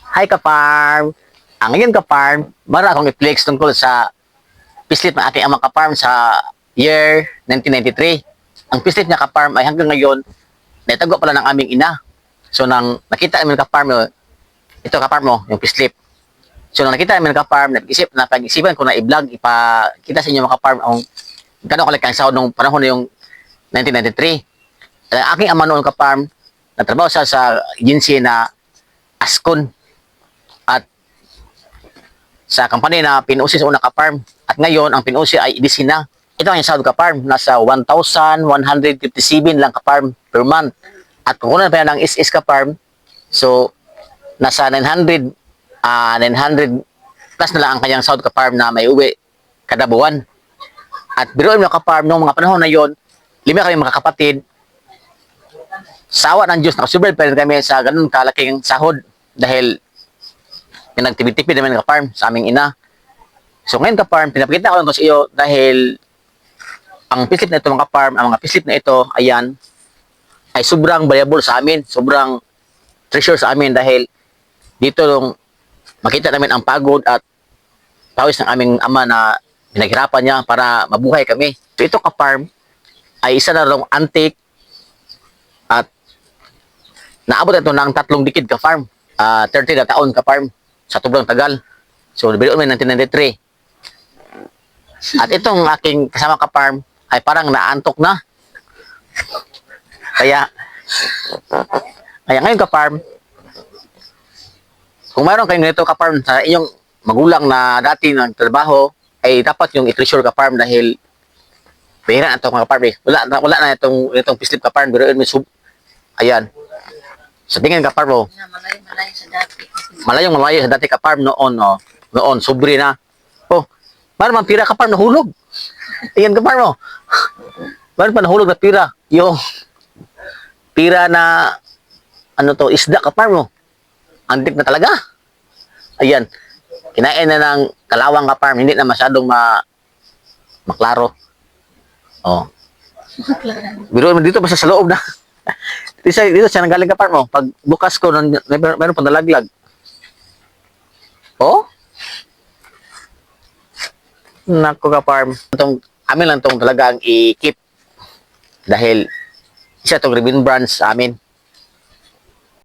Hi ka-farm! Ngayon ka-farm, mara akong i-flex tungkol sa pislit ng aking amang ka-farm sa year 1993. Ang pislit niya ka-farm ay hanggang ngayon, naitago pala ng aming ina. So nang nakita namin ka-farm, ito ka-farm mo, yung pislit. So nang nakita namin ka-farm, napag-isipan ko na i-vlog, ipakita sa inyo mga ka-farm ang gano'ng kalaki ang sahod nung panahon na yung 1993. Ang aking ama noon ka-farm, nagtrabaho siya sa agency na Ascon at sa company na pinuusi sa una ka-farm. At ngayon, ang pinuusi ay Idisina. Ito ang sahod ka-farm. Nasa 1,157 lang ka-farm per month. At kung kunan pa yan ng SS ka-farm, so nasa 900 plus na lang ang kanyang sahod ka-farm na may uwi kada buwan. At biruin mo ka-farm, noong mga panahon na yon, 5 kami mga kapatid. Sawa ng Diyos, nakasubel pa rin kami sa ganun kalaking sahod dahil pinagtipid-tipid naman ka-farm sa aming ina. So ngayon ka-farm, pinapakita ko lang ito sa iyo dahil ang pislip na ito mga ka-farm, ang mga pislip na ito, ayan, ay sobrang valuable sa amin, sobrang treasure sa amin dahil dito nung makita namin ang pagod at pawis ng aming ama na pinaghirapan niya para mabuhay kami. So ito ka-farm ay isa na rin antique at naabot ito ng 3 dekid ka-farm. 30 na taon ka-farm sa tubrang tagal. So, nabiloon mo 1993. At itong aking kasama ka-farm ay parang naantok na. Kaya ngayon ka-farm, kung mayroon kayong ganito ka-farm sa inyong magulang na dati nagtrabaho, ay dapat yung i-treasure ka-farm dahil bihira na ito mga ka-farm. Wala na itong pislip ka-farm. Biroon mo ayan. Sa tingin ka-farm mo, Malayo sa dati. malayo sa dati ka-farm noon, no? Noon, sobre na. Oh, meron man pira ka-farm nahulog. Tingin ka-farm mo. Meron pa nahulog na pira. Yung pira na, isda ka-farm mo. Antik na talaga. Ayan. Kinain na ng kalawang ka-farm, hindi na masyadong maklaro. Oh. Biro mo dito, basta sa loob na. Dito siya nanggaling ka-farm mo. Pag bukas ko, meron pang nalaglag. Oh? Nako ka-farm. Amin lang itong talagang i-keep. Dahil isa itong remembrance sa amin.